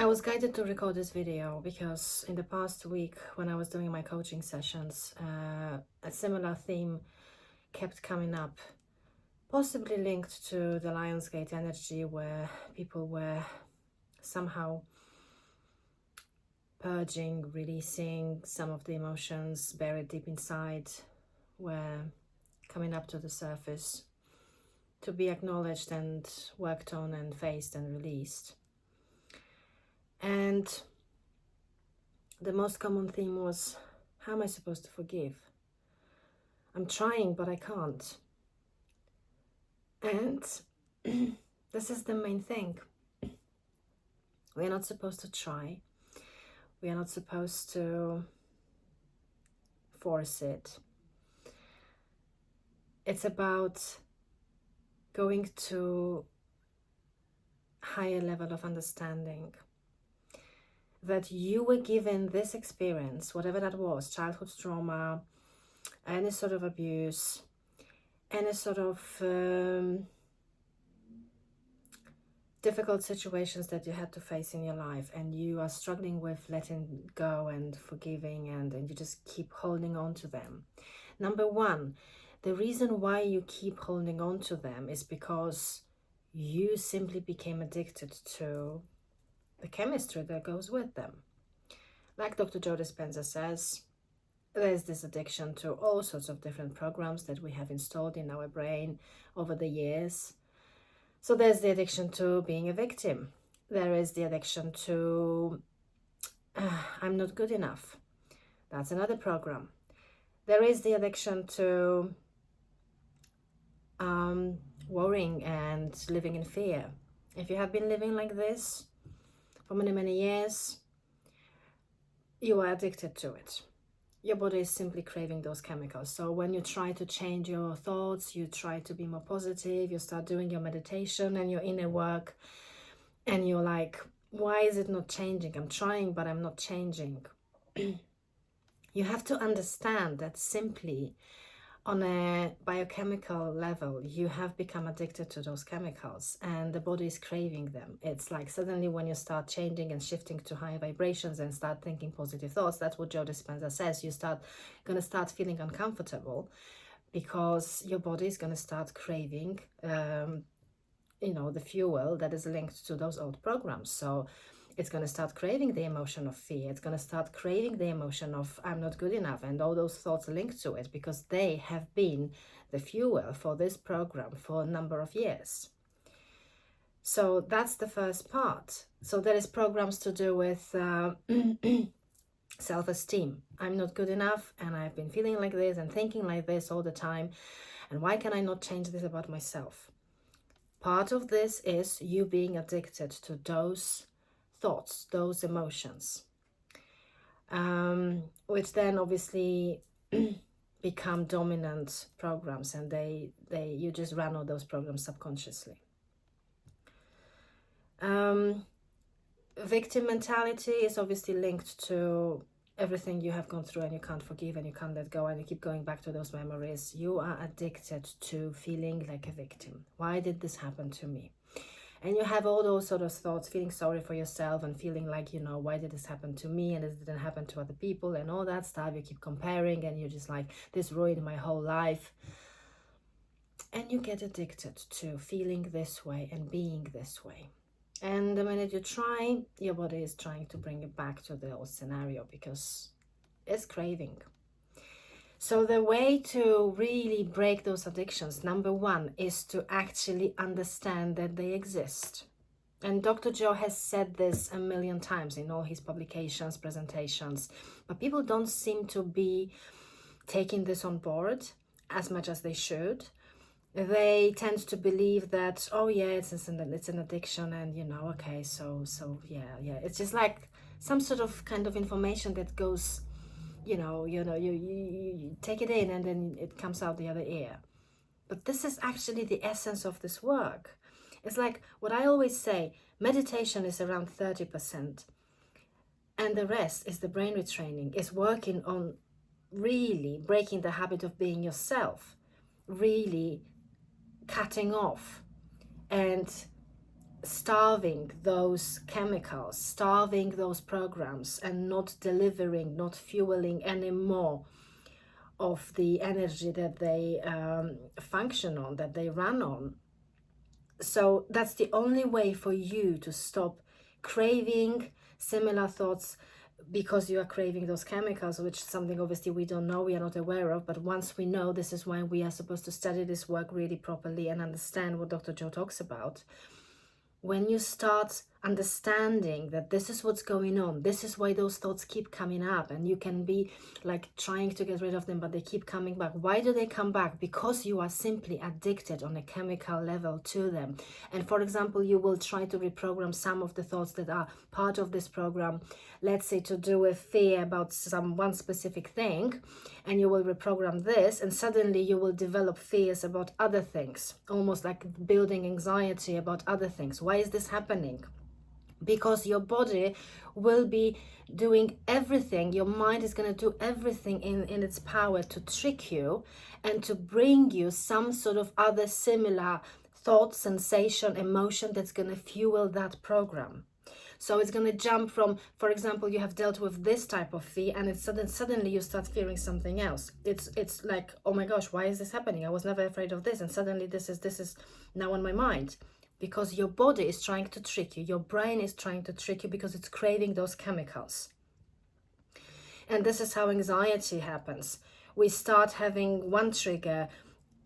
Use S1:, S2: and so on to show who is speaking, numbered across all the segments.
S1: I was guided to record this video because in the past week when I was doing my coaching sessions, a similar theme kept coming up, possibly linked to the Lionsgate energy, where people were somehow purging, releasing some of the emotions buried deep inside, were coming up to the surface to be acknowledged and worked on and faced and released. And the most common theme was, how am I supposed to forgive? I'm trying, but I can't. And this is the main thing. We are not supposed to try. We are not supposed to force it. It's about going to higher level of understanding that you were given this experience, whatever that was, childhood trauma, any sort of abuse, any sort of difficult situations that you had to face in your life, and you are struggling with letting go and forgiving, and you just keep holding on to them. Number one, the reason why you keep holding on to them is because you simply became addicted to the chemistry that goes with them. Like Dr. Joe Dispenza says, there's this addiction to all sorts of different programs that we have installed in our brain over the years. So there's the addiction to being a victim. There is the addiction to I'm not good enough. That's another program. There is the addiction to worrying and living in fear. If you have been living like this for many, many years, you are addicted to it. Your body is simply craving those chemicals. So when you try to change your thoughts, you try to be more positive, you start doing your meditation and your inner work, and you're like, why is it not changing? I'm trying, but I'm not changing. You have to understand that simply on a biochemical level, you have become addicted to those chemicals and the body is craving them. It's like suddenly when you start changing and shifting to higher vibrations and start thinking positive thoughts, that's what Joe Dispenza says, you gonna start feeling uncomfortable because your body is gonna start craving the fuel that is linked to those old programs. So it's going to start craving the emotion of fear. It's going to start craving the emotion of I'm not good enough, and all those thoughts linked to it, because they have been the fuel for this program for a number of years. So that's the first part. So there is programs to do with self-esteem. I'm not good enough, and I've been feeling like this and thinking like this all the time. And why can I not change this about myself? Part of this is you being addicted to those thoughts, those emotions, which then obviously become dominant programs, and you just run all those programs subconsciously. Victim mentality is obviously linked to everything you have gone through and you can't forgive and you can't let go and you keep going back to those memories. You are addicted to feeling like a victim. Why did this happen to me? And you have all those sort of thoughts, feeling sorry for yourself and feeling like, why did this happen to me and it didn't happen to other people and all that stuff. You keep comparing and you're just like, this ruined my whole life. And you get addicted to feeling this way and being this way. And the minute you try, your body is trying to bring you back to the old scenario because it's craving. So the way to really break those addictions, number one, is to actually understand that they exist. And Dr. Joe has said this a million times in all his publications, presentations, but people don't seem to be taking this on board as much as they should. They tend to believe that, oh yeah, it's an addiction, and okay, so yeah, it's just like some sort of kind of information that goes, you take it in and then it comes out the other ear. But this is actually the essence of this work. It's like what I always say, meditation is around 30%, and the rest is the brain retraining, is working on really breaking the habit of being yourself, really cutting off and starving those chemicals, starving those programs, and not delivering, not fueling any more of the energy that they function on, that they run on. So that's the only way for you to stop craving similar thoughts, because you are craving those chemicals, which is something obviously we don't know, we are not aware of. But once we know, this is why we are supposed to study this work really properly and understand what Dr. Joe talks about. When you start understanding that this is what's going on, this is why those thoughts keep coming up, and you can be like trying to get rid of them, but they keep coming back. Why do they come back? Because you are simply addicted on a chemical level to them. And for example, you will try to reprogram some of the thoughts that are part of this program, let's say to do with fear about one specific thing, and you will reprogram this, and suddenly you will develop fears about other things, almost like building anxiety about other things. Why is this happening? Because your body will be doing everything, your mind is going to do everything in its power to trick you and to bring you some sort of other similar thought, sensation, emotion that's going to fuel that program. So it's going to jump from, for example, you have dealt with this type of fear, and it's suddenly you start fearing something else. It's like, oh my gosh, why is this happening? I was never afraid of this, and suddenly this is now on my mind. Because your body is trying to trick you, your brain is trying to trick you, because it's craving those chemicals. And this is how anxiety happens. We start having one trigger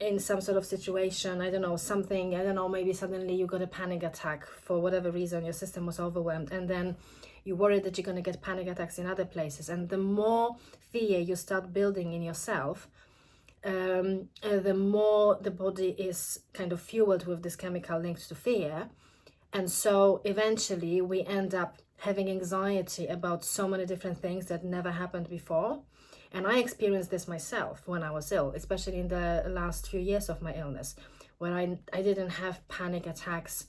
S1: in some sort of situation, I don't know, something, I don't know, maybe suddenly you got a panic attack for whatever reason, your system was overwhelmed, and then you worry that you're going to get panic attacks in other places. And the more fear you start building in yourself, the more the body is kind of fueled with this chemical linked to fear. And so eventually we end up having anxiety about so many different things that never happened before. And I experienced this myself when I was ill, especially in the last few years of my illness, where I didn't have panic attacks.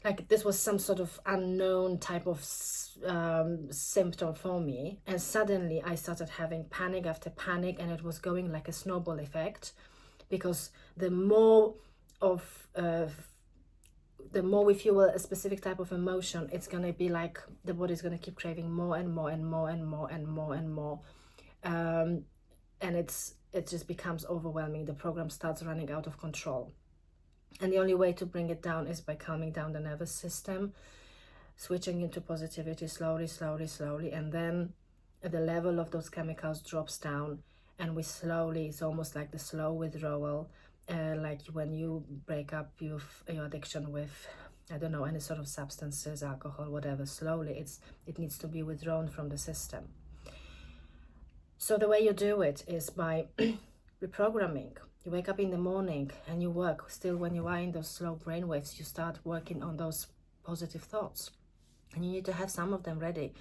S1: Like this was some sort of unknown type of symptom for me. And suddenly I started having panic after panic, and it was going like a snowball effect, because the more we fuel a specific type of emotion, it's going to be like the body's going to keep craving more and more and more and more and more and more. And it just becomes overwhelming. The program starts running out of control. And the only way to bring it down is by calming down the nervous system, switching into positivity slowly, slowly, slowly. And then the level of those chemicals drops down, and we slowly, it's almost like the slow withdrawal, like when you break up your addiction with, I don't know, any sort of substances, alcohol, whatever. Slowly it needs to be withdrawn from the system. So the way you do it is by reprogramming. You wake up in the morning and you work. Still, when you are in those slow brainwaves, you start working on those positive thoughts. And you need to have some of them ready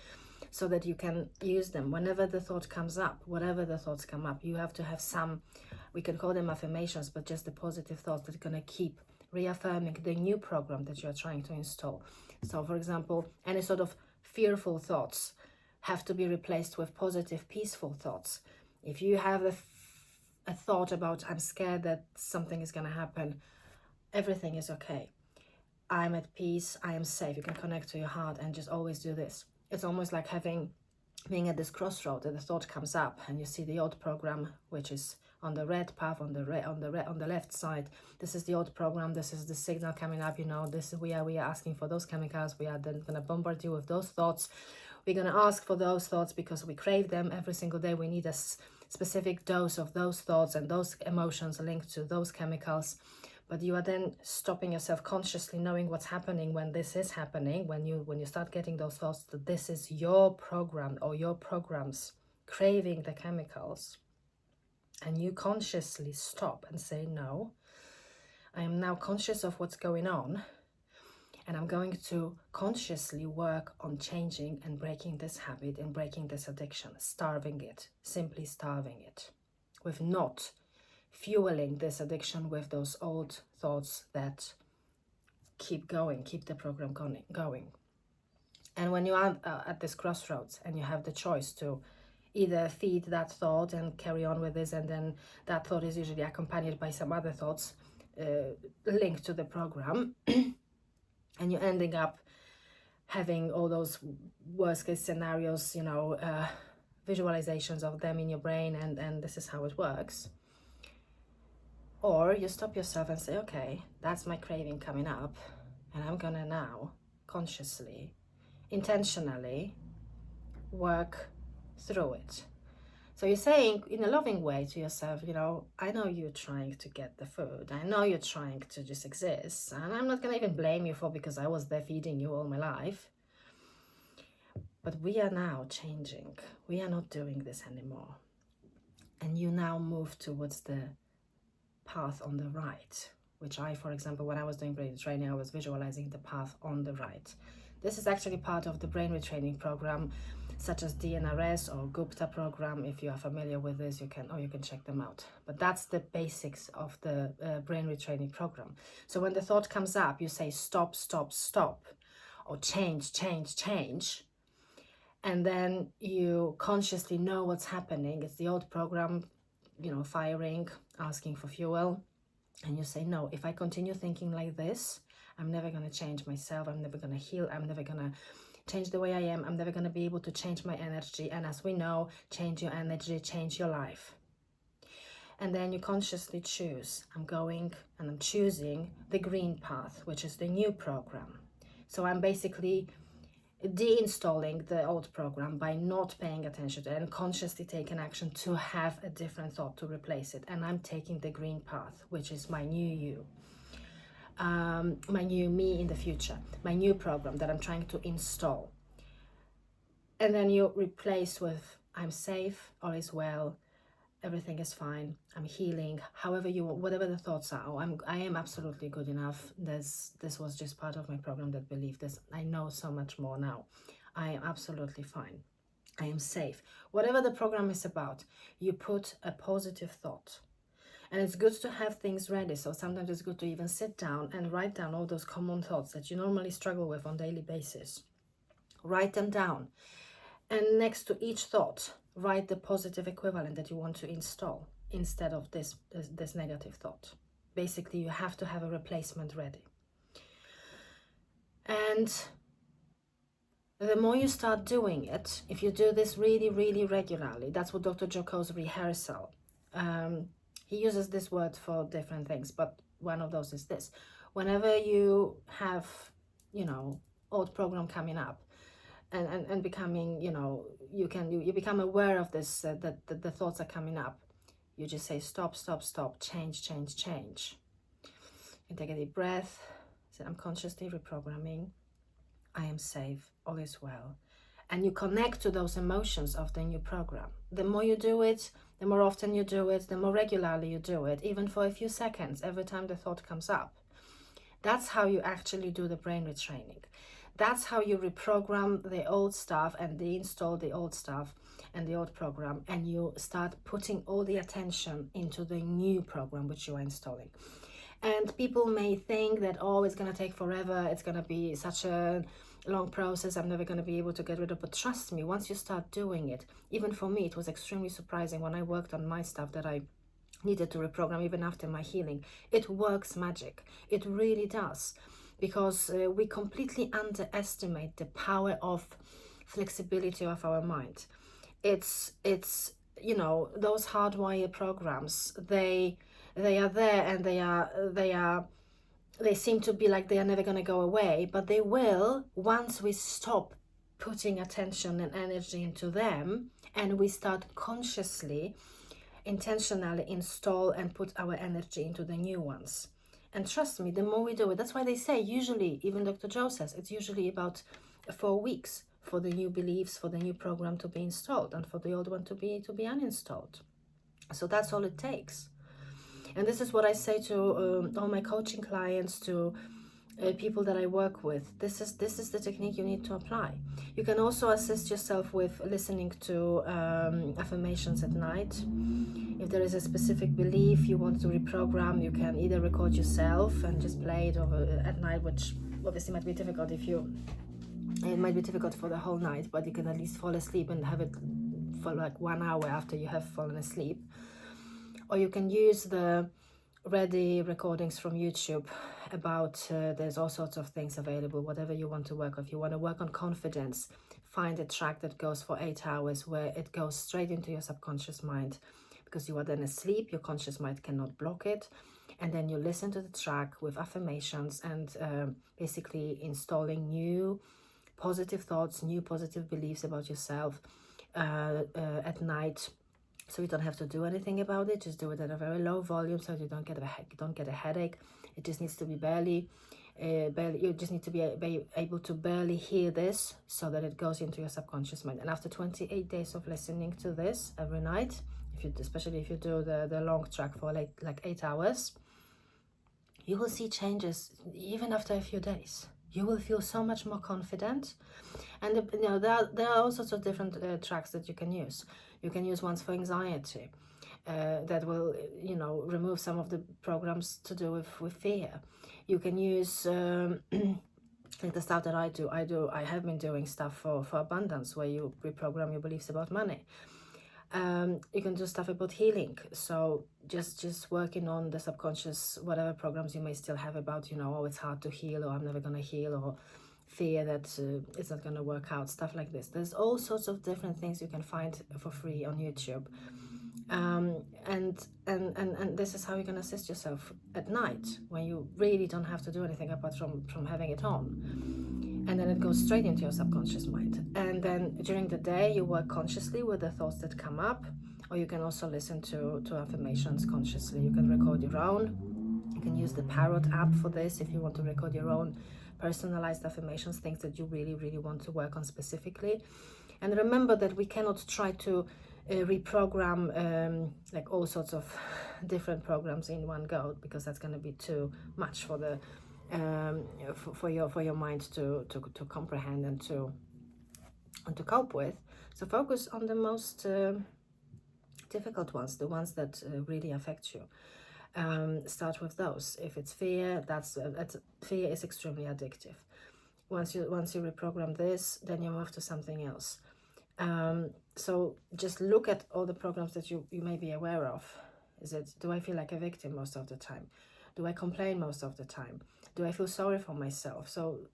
S1: so that you can use them whenever the thought comes up. Whatever the thoughts come up, you have to have some, we can call them affirmations, but just the positive thoughts that are going to keep reaffirming the new program that you're trying to install. So for example, any sort of fearful thoughts have to be replaced with positive, peaceful thoughts. If you have a thought about, I'm scared that something is going to happen, everything is okay. I'm at peace, I am safe. You can connect to your heart and just always do this. It's almost like being at this crossroad, and the thought comes up and you see the old program, which is on the red path, on the left side. This is the old program. This is the signal coming up. You know, this is we are asking for those chemicals. We are then gonna bombard you with those thoughts. We're gonna ask for those thoughts because we crave them every single day. We need a specific dose of those thoughts and those emotions linked to those chemicals. But you are then stopping yourself consciously, knowing what's happening when this is happening, when you start getting those thoughts that this is your program or your programs craving the chemicals. And you consciously stop and say, no, I am now conscious of what's going on, and I'm going to consciously work on changing and breaking this habit and breaking this addiction, starving it, simply starving it, with not fueling this addiction with those old thoughts that keep going, keep the program going. And when you are at this crossroads and you have the choice to either feed that thought and carry on with this, and then that thought is usually accompanied by some other thoughts linked to the program, and you're ending up having all those worst case scenarios, visualizations of them in your brain, and this is how it works. Or you stop yourself and say, okay, that's my craving coming up, and I'm gonna now consciously, intentionally work through it. So you're saying in a loving way to yourself, I know you're trying to get the food. I know you're trying to just exist. And I'm not going to even blame you for, because I was there feeding you all my life. But we are now changing. We are not doing this anymore. And you now move towards the path on the right, which I, for example, when I was doing brain training, I was visualizing the path on the right. This is actually part of the brain retraining program, such as DNRS or Gupta program. If you are familiar with this, you can check them out. But that's the basics of the brain retraining program. So when the thought comes up, you say stop, stop, stop, or change, change, change. And then you consciously know what's happening. It's the old program, firing, asking for fuel. And you say, no, if I continue thinking like this, I'm never going to change myself. I'm never going to heal. I'm never going to change the way I am. I'm never going to be able to change my energy. And as we know, change your energy, change your life. And then you consciously choose, I'm choosing the green path, which is the new program. So I'm basically deinstalling the old program by not paying attention to it and consciously taking action to have a different thought to replace it. And I'm taking the green path, which is my new you. My new me in the future, my new program that I'm trying to install. And then you replace with, I'm safe, all is well, everything is fine, I'm healing, however you want, whatever the thoughts are. I am absolutely good enough. This was just part of my program that believed this. I know so much more now. I am absolutely fine. I am safe. Whatever the program is about, you put a positive thought. And it's good to have things ready. So sometimes it's good to even sit down and write down all those common thoughts that you normally struggle with on a daily basis. Write them down. And next to each thought, write the positive equivalent that you want to install instead of this negative thought. Basically, you have to have a replacement ready. And the more you start doing it, if you do this really, really regularly, that's what Dr. Joe calls rehearsal. He uses this word for different things, but one of those is this. Whenever you have, old program coming up and becoming, you become aware of this, that the thoughts are coming up, you just say, stop, stop, stop, change, change, change. You take a deep breath, say, I'm consciously reprogramming, I am safe, all is well. And you connect to those emotions of the new program. The more you do it, the more often you do it, the more regularly you do it, even for a few seconds, every time the thought comes up. That's how you actually do the brain retraining. That's how you reprogram the old stuff and deinstall the old stuff and the old program, and you start putting all the attention into the new program which you are installing. And people may think that, oh, it's going to take forever, it's going to be such a long process, I'm never going to be able to get rid of. But trust me, once you start doing it, even for me, it was extremely surprising when I worked on my stuff that I needed to reprogram even after my healing. It works magic. It really does. Because we completely underestimate the power of flexibility of our mind. It's those hardwired programs, they are there, and they seem to be like they are never going to go away, but they will once we stop putting attention and energy into them and we start consciously, intentionally install and put our energy into the new ones. And trust me, the more we do it, that's why they say usually, even Dr. Joe says, it's usually about 4 weeks for the new beliefs, for the new program to be installed, and for the old one to be uninstalled. So that's all it takes. And this is what I say to all my coaching clients, to people that I work with. This is the technique you need to apply. You can also assist yourself with listening to affirmations at night. If there is a specific belief you want to reprogram, you can either record yourself and just play it over at night, which obviously might be difficult it might be difficult for the whole night, but you can at least fall asleep and have it for like 1 hour after you have fallen asleep. Or you can use the ready recordings from YouTube, there's all sorts of things available, whatever you want to work on. If you want to work on confidence, find a track that goes for 8 hours where it goes straight into your subconscious mind, because you are then asleep, your conscious mind cannot block it. And then you listen to the track with affirmations and basically installing new positive thoughts, new positive beliefs about yourself at night. So you don't have to do anything about it. Just do it at a very low volume so you don't get a headache. It just needs to be barely. You just need to be able to barely hear this so that it goes into your subconscious mind. And after 28 days of listening to this every night, especially if you do the long track for like 8 hours, you will see changes even after a few days. You will feel so much more confident. And there are all sorts of different tracks that you can use. You can use ones for anxiety that will, remove some of the programs to do with fear. You can use like the stuff that I have been doing stuff for abundance, where you reprogram your beliefs about money. You can do stuff about healing, so just working on the subconscious, whatever programs you may still have about, oh, it's hard to heal, or I'm never gonna heal, or fear that it's not gonna work out, stuff like this. There's all sorts of different things you can find for free on YouTube, and this is how you can assist yourself at night when you really don't have to do anything apart from having it on. And then it goes straight into your subconscious mind. And then during the day, you work consciously with the thoughts that come up, or you can also listen to affirmations consciously. You can record your own. You can use the Parrot app for this if you want to record your own personalized affirmations, things that you really, really want to work on specifically. And remember that we cannot try to reprogram like all sorts of different programs in one go, because that's going to be too much for the for your mind to comprehend and to cope with. So focus on the most difficult ones, the ones that really affect you. Start with those. If it's fear, that's fear is extremely addictive. Once you reprogram this, then you move to something else. So just look at all the programs that you may be aware of. Do I feel like a victim most of the time? Do I complain most of the time? Do I feel sorry for myself? So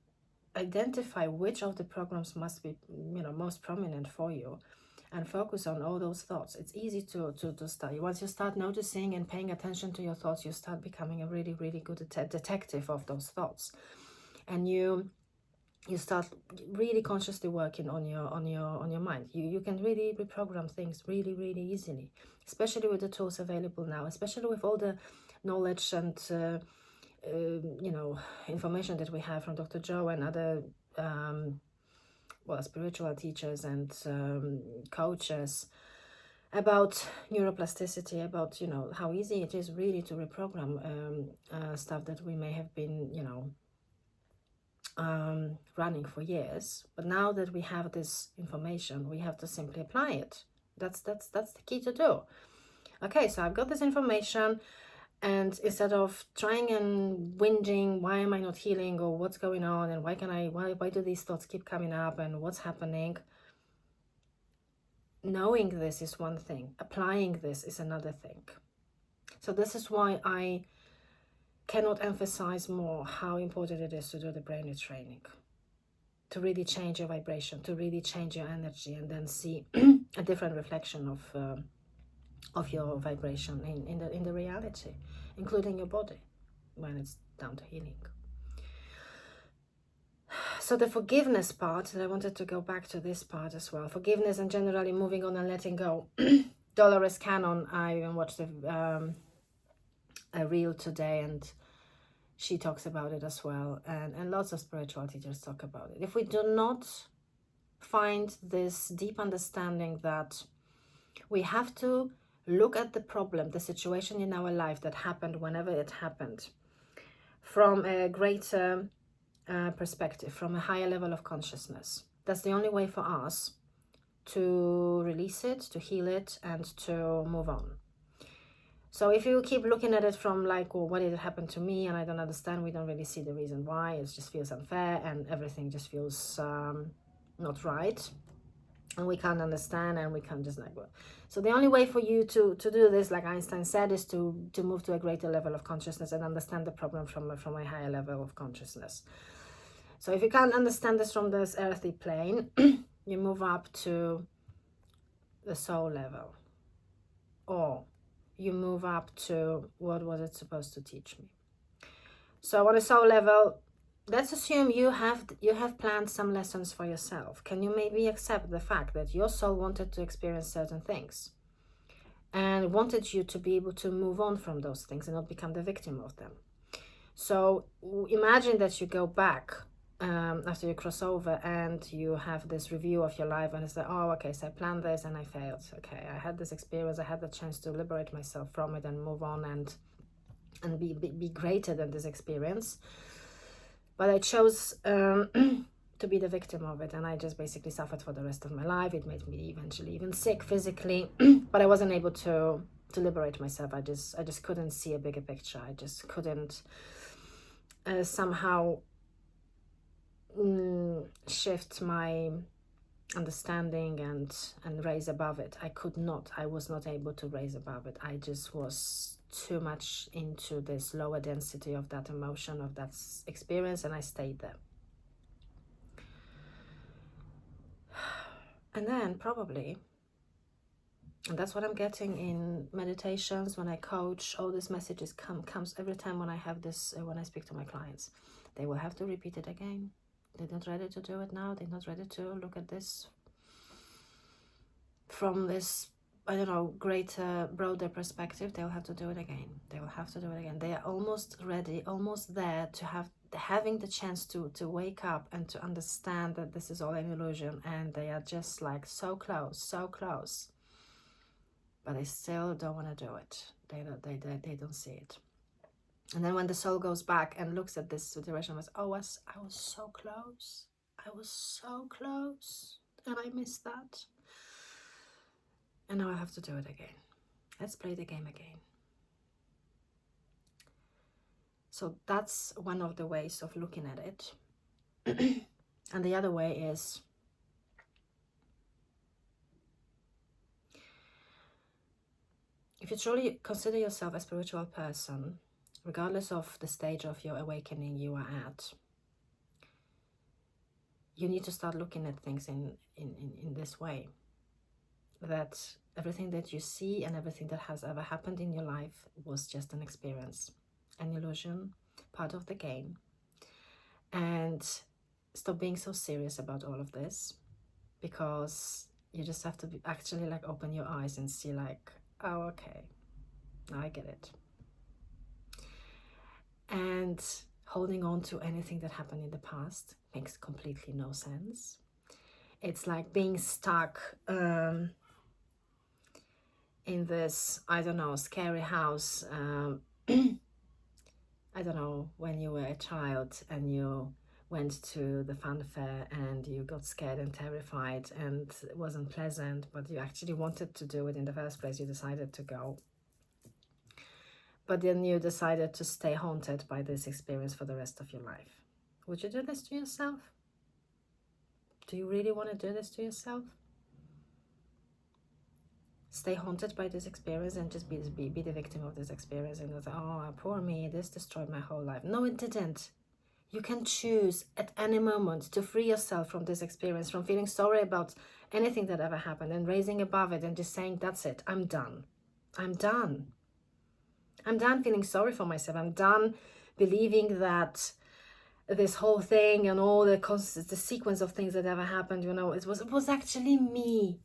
S1: identify which of the programs must be, most prominent for you, and focus on all those thoughts. It's easy to study. Once you start noticing and paying attention to your thoughts, you start becoming a really, really good detective of those thoughts, and you start really consciously working on your mind. You can really reprogram things really, really easily, especially with the tools available now, especially with all the knowledge and information that we have from Dr. Joe and other spiritual teachers and coaches about neuroplasticity, about how easy it is really to reprogram stuff that we may have been running for years. But now that we have this information, we have to simply apply it. That's the key to do. Okay, so I've got this information, and instead of trying and whinging, why am I not healing, or what's going on, and why do these thoughts keep coming up, and what's happening, knowing this is one thing, applying this is another thing. So this is why I cannot emphasize more how important it is to do the brain retraining, to really change your vibration, to really change your energy, and then see a different reflection of your vibration in the reality, including your body, when it's down to healing. So the forgiveness part, that I wanted to go back to this part as well. Forgiveness and generally moving on and letting go. Dolores Cannon, I even watched a reel today, and she talks about it as well, and lots of spiritual teachers talk about it. If we do not find this deep understanding that we have to look at the problem, the situation in our life that happened whenever it happened, from a greater perspective, from a higher level of consciousness, that's the only way for us to release it, to heal it, and to move on. So if you keep looking at it from like, well, what did it happen to me, and I don't understand, we don't really see the reason why, it just feels unfair and everything just feels not right, and we can't understand, and we can't just like, well. So the only way for you to do this, like Einstein said, is to move to a greater level of consciousness and understand the problem from a higher level of consciousness. So if you can't understand this from this earthly plane, you move up to the soul level, or you move up to what was it supposed to teach me. So on a soul level, let's assume you have planned some lessons for yourself. Can you maybe accept the fact that your soul wanted to experience certain things and wanted you to be able to move on from those things and not become the victim of them? So imagine that you go back after you cross over and you have this review of your life, and it's like, oh, okay, so I planned this and I failed. Okay, I had this experience, I had the chance to liberate myself from it and move on and be greater than this experience. But I chose to be the victim of it, and I just basically suffered for the rest of my life. It made me eventually even sick physically, but I wasn't able to liberate myself. I just couldn't see a bigger picture. I just couldn't somehow shift my understanding and raise above it. I was not able to raise above it. I just was too much into this lower density of that emotion, of that experience, and I stayed there. And then probably, and that's what I'm getting in meditations, when I coach, all these messages comes every time when I have this, when I speak to my clients. They will have to repeat it again. They're not ready to do it now. They're not ready to look at this from this, I don't know, greater, broader perspective. They'll have to do it again. They will have to do it again. They are almost ready, almost there to having the chance to wake up and to understand that this is all an illusion, and they are just like so close, but they still don't want to do it. They don't see it. And then when the soul goes back and looks at this situation, was, oh, I was so close. I was so close, and I missed that. And now I have to do it again. Let's play the game again. So that's one of the ways of looking at it. And the other way is, if you truly consider yourself a spiritual person, regardless of the stage of your awakening you are at, you need to start looking at things in this way. That everything that you see and everything that has ever happened in your life was just an experience, an illusion, part of the game. And stop being so serious about all of this, because you just have to actually like open your eyes and see like, oh, okay, now I get it. And holding on to anything that happened in the past makes completely no sense. It's like being stuck in this, I don't know, scary house. I don't know, when you were a child and you went to the fun fair and you got scared and terrified and it wasn't pleasant, but you actually wanted to do it in the first place. You decided to go. But then you decided to stay haunted by this experience for the rest of your life. Would you do this to yourself? Do you really want to do this to yourself? Stay haunted by this experience and just be the victim of this experience and say, oh, poor me, this destroyed my whole life. No, it didn't. You can choose at any moment to free yourself from this experience, from feeling sorry about anything that ever happened, and raising above it and just saying, that's it, I'm done. I'm done. I'm done feeling sorry for myself. I'm done believing that this whole thing and all the sequence of things that ever happened, you know, it was actually me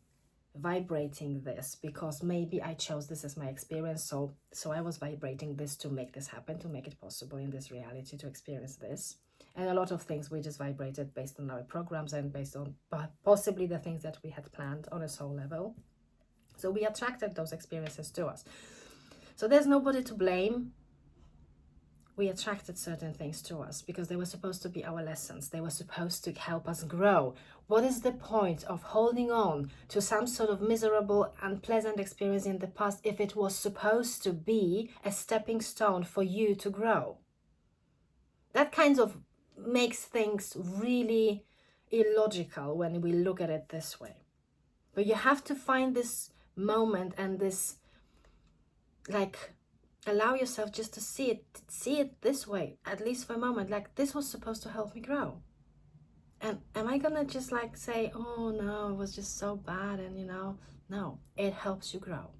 S1: vibrating this, because maybe I chose this as my experience, so I was vibrating this to make this happen, to make it possible in this reality to experience this. And a lot of things we just vibrated based on our programs and based on possibly the things that we had planned on a soul level. So we attracted those experiences to us. So there's nobody to blame. We attracted certain things to us because they were supposed to be our lessons. They were supposed to help us grow. What is the point of holding on to some sort of miserable, unpleasant experience in the past if it was supposed to be a stepping stone for you to grow? That kind of makes things really illogical when we look at it this way. But you have to find this moment and this, like, allow yourself just to see it this way, at least for a moment, like this was supposed to help me grow. And am I gonna just like say, oh no, it was just so bad, and no, it helps you grow.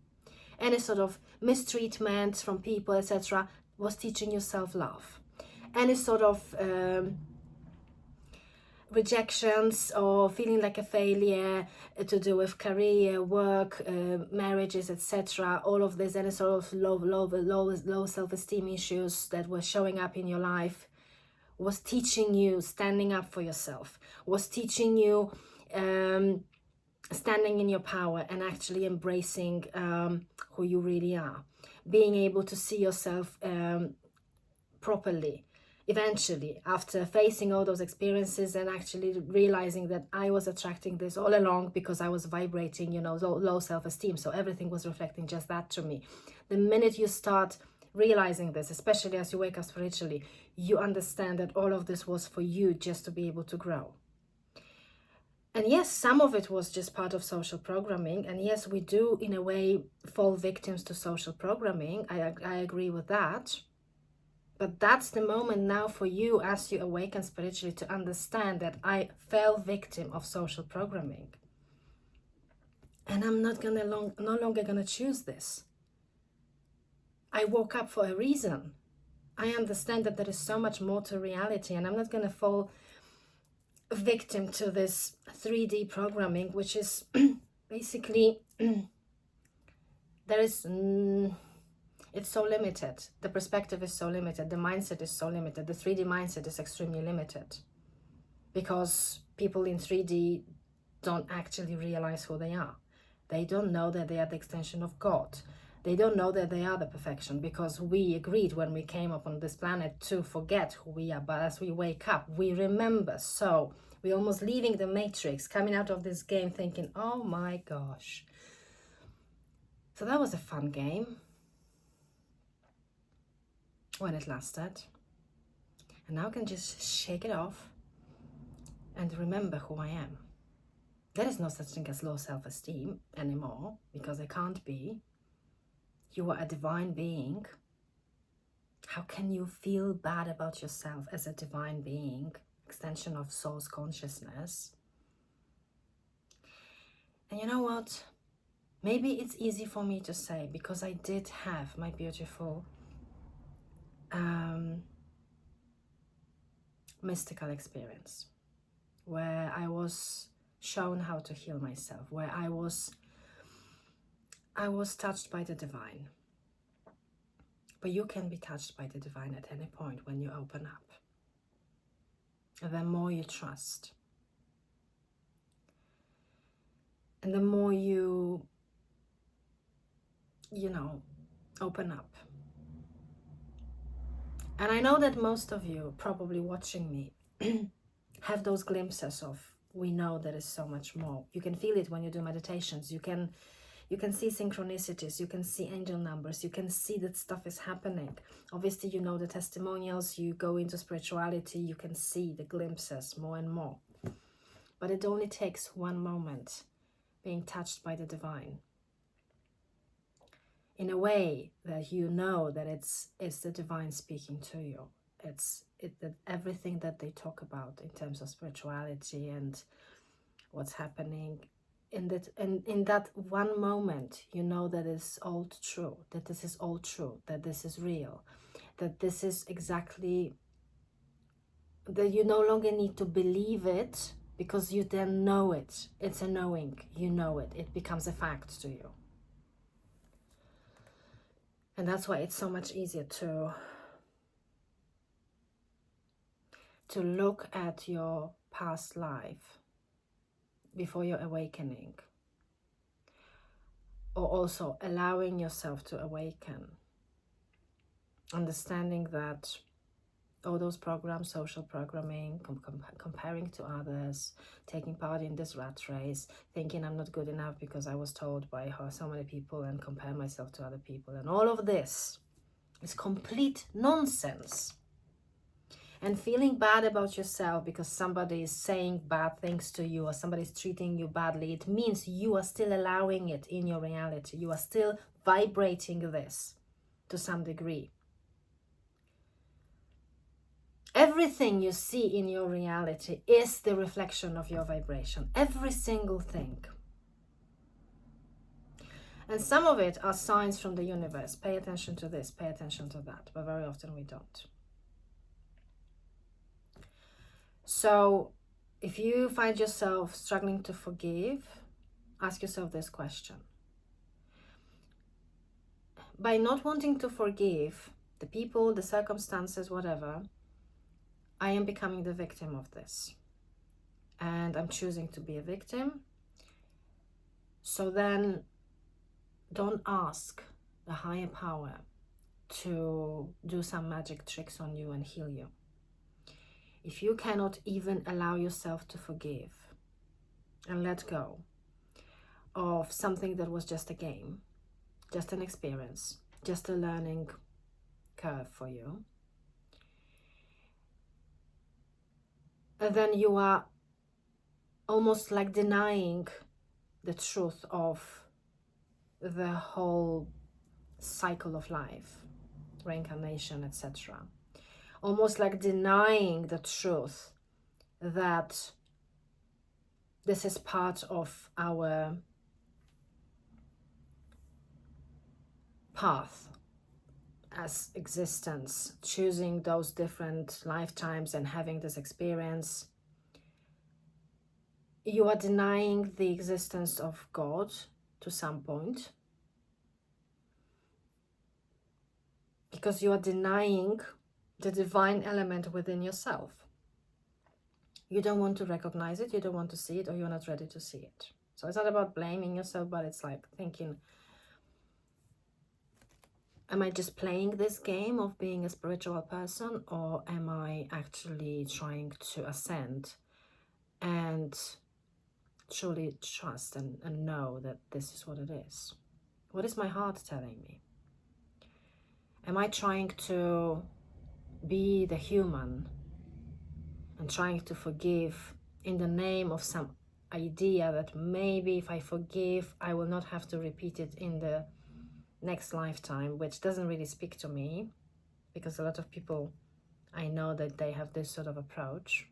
S1: Any sort of mistreatment from people, etc., was teaching you self-love. Any sort of rejections or feeling like a failure to do with career, work, marriages, etc., all of this, any sort of low self-esteem issues that were showing up in your life, was teaching you standing up for yourself, was teaching you standing in your power and actually embracing who you really are, being able to see yourself properly. Eventually, after facing all those experiences and actually realizing that I was attracting this all along because I was vibrating, low self-esteem, so everything was reflecting just that to me. The minute you start realizing this, especially as you wake up spiritually, you understand that all of this was for you just to be able to grow. And yes, some of it was just part of social programming, and yes, we do in a way fall victims to social programming. I agree with that. But that's the moment now for you as you awaken spiritually to understand that I fell victim of social programming. And I'm no longer gonna choose this. I woke up for a reason. I understand that there is so much more to reality, and I'm not gonna fall victim to this 3D programming, which is basically, it's so limited. The perspective is so limited. The mindset is so limited. The 3D mindset is extremely limited because people in 3D don't actually realize who they are. They don't know that they are the extension of God. They don't know that they are the perfection, because we agreed when we came up on this planet to forget who we are. But as we wake up, we remember. So we're almost leaving the matrix, coming out of this game thinking, oh my gosh. So that was a fun game when it lasted. And now I can just shake it off and remember who I am. There is no such thing as low self-esteem anymore, because there can't be. You are a divine being. How can you feel bad about yourself as a divine being, extension of soul's consciousness? And you know what? Maybe it's easy for me to say, because I did have my beautiful mystical experience where I was shown how to heal myself, where I was touched by the divine. But you can be touched by the divine at any point when you open up. And the more you trust, and the more you open up. And I know that most of you probably watching me have those glimpses of, we know there is so much more. You can feel it when you do meditations. You can see synchronicities, you can see angel numbers, you can see that stuff is happening. Obviously, you know the testimonials, you go into spirituality, you can see the glimpses more and more. But it only takes one moment being touched by the divine, in a way that you know that it's the divine speaking to you. That everything that they talk about in terms of spirituality and what's happening, in that one moment, you know that it's all true, that this is all true, that this is real, that this is exactly, that you no longer need to believe it, because you then know it. It's a knowing, you know it. It becomes a fact to you. And that's why it's so much easier to look at your past life before your awakening, or also allowing yourself to awaken, understanding that all those programs, social programming, comparing to others, taking part in this rat race, thinking I'm not good enough because I was told by so many people, and compare myself to other people, and all of this is complete nonsense. And feeling bad about yourself because somebody is saying bad things to you or somebody is treating you badly, it means you are still allowing it in your reality. You are still vibrating this to some degree. Everything you see in your reality is the reflection of your vibration. Every single thing. And some of it are signs from the universe. Pay attention to this, pay attention to that. But very often we don't. So if you find yourself struggling to forgive, ask yourself this question. By not wanting to forgive the people, the circumstances, whatever, I am becoming the victim of this. And I'm choosing to be a victim. So then don't ask the higher power to do some magic tricks on you and heal you. If you cannot even allow yourself to forgive and let go of something that was just a game, just an experience, just a learning curve for you, and then you are almost like denying the truth of the whole cycle of life, reincarnation, etc. Almost like denying the truth that this is part of our path as existence, choosing those different lifetimes and having this experience. You are denying the existence of God to some point, because you are denying the divine element within yourself. You don't want to recognize it, you don't want to see it, or you're not ready to see it. So it's not about blaming yourself, but it's like thinking, am I just playing this game of being a spiritual person, or am I actually trying to ascend and truly trust and know that this is what it is? What is my heart telling me? Am I trying to be the human and trying to forgive in the name of some idea that maybe if I forgive, I will not have to repeat it in the next lifetime, which doesn't really speak to me, because a lot of people, I know that they have this sort of approach.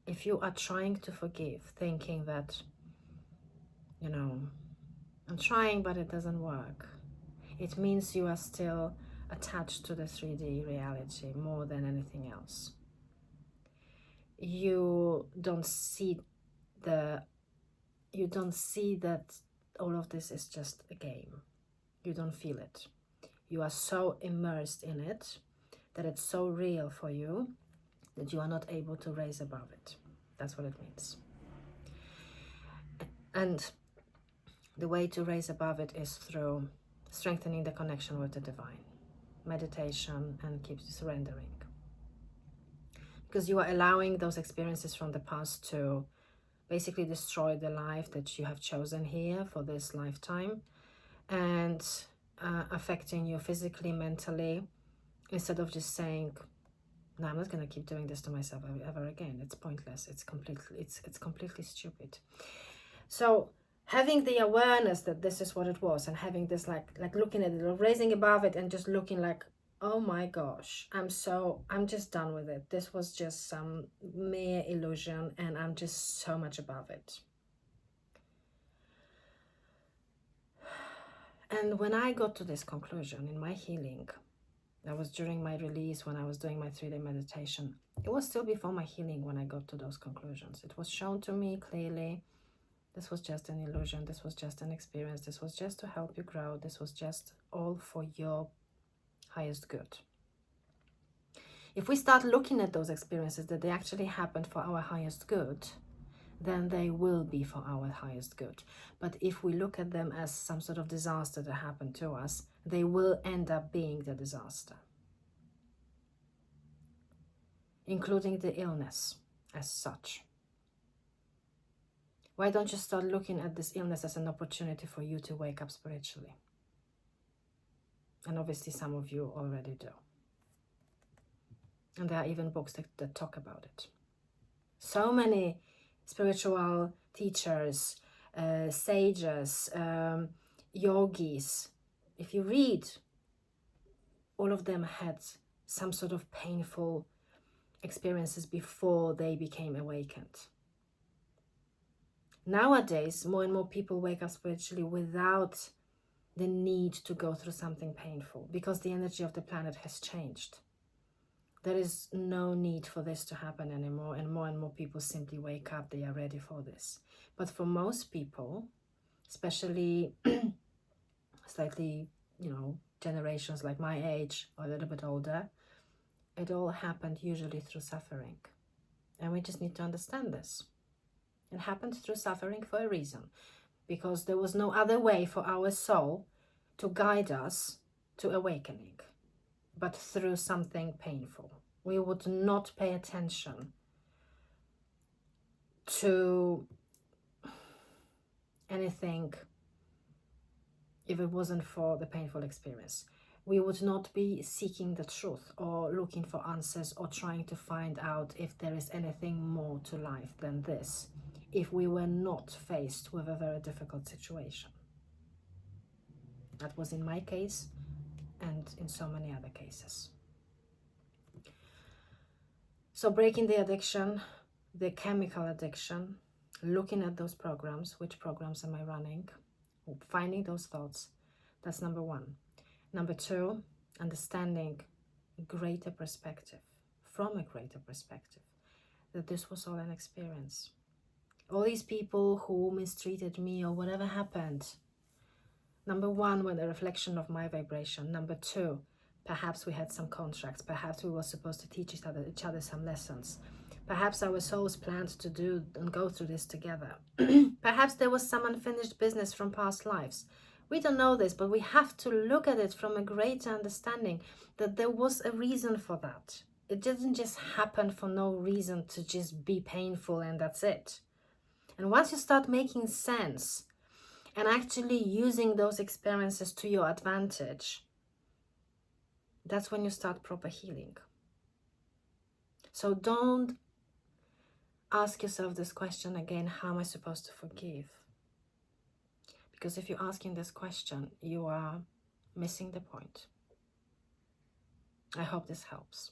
S1: If you are trying to forgive, thinking that, you know, I'm trying but it doesn't work, it means you are still attached to the 3D reality more than anything else. You don't see that all of this is just a game. You don't feel it. You are so immersed in it that it's so real for you that you are not able to raise above it. That's what it means. And the way to raise above it is through strengthening the connection with the divine, meditation, and keep surrendering. Because you are allowing those experiences from the past to basically destroy the life that you have chosen here for this lifetime, and affecting you physically, mentally, instead of just saying, no, I'm not going to keep doing this to myself ever again. It's pointless. It's completely stupid. So having the awareness that this is what it was, and having this like looking at it, raising above it, and just looking like, oh my gosh, I'm just done with it. This was just some mere illusion, and I'm just so much above it. And when I got to this conclusion in my healing, that was during my release when I was doing my 3-day meditation. It was still before my healing when I got to those conclusions. It was shown to me clearly, this was just an illusion, this was just an experience, this was just to help you grow, this was just all for your highest good. If we start looking at those experiences that they actually happened for our highest good, then they will be for our highest good. But if we look at them as some sort of disaster that happened to us, they will end up being the disaster, including the illness as such. Why don't you start looking at this illness as an opportunity for you to wake up spiritually? And obviously some of you already do. And there are even books that talk about it. So many spiritual teachers, sages, yogis, if you read, all of them had some sort of painful experiences before they became awakened. Nowadays, more and more people wake up spiritually without the need to go through something painful, because the energy of the planet has changed. There is no need for this to happen anymore, and more people simply wake up, they are ready for this. But for most people, especially slightly, generations like my age or a little bit older, it all happened usually through suffering. And we just need to understand this. It happened through suffering for a reason, because there was no other way for our soul to guide us to awakening, but through something painful. We would not pay attention to anything if it wasn't for the painful experience. We would not be seeking the truth or looking for answers or trying to find out if there is anything more to life than this, if we were not faced with a very difficult situation. That was in my case and in so many other cases. So breaking the addiction, the chemical addiction, looking at those programs, which programs am I running, finding those thoughts, that's number one. Number two, understanding greater perspective, from a greater perspective, that this was all an experience. All these people who mistreated me or whatever happened, number one, were a reflection of my vibration. Number two, perhaps we had some contracts. Perhaps we were supposed to teach each other some lessons. Perhaps our souls planned to do and go through this together. Perhaps there was some unfinished business from past lives. We don't know this, but we have to look at it from a greater understanding that there was a reason for that. It didn't just happen for no reason to just be painful and that's it. And once you start making sense and actually using those experiences to your advantage, that's when you start proper healing. So don't ask yourself this question again, how am I supposed to forgive? Because if you're asking this question, you are missing the point. I hope this helps.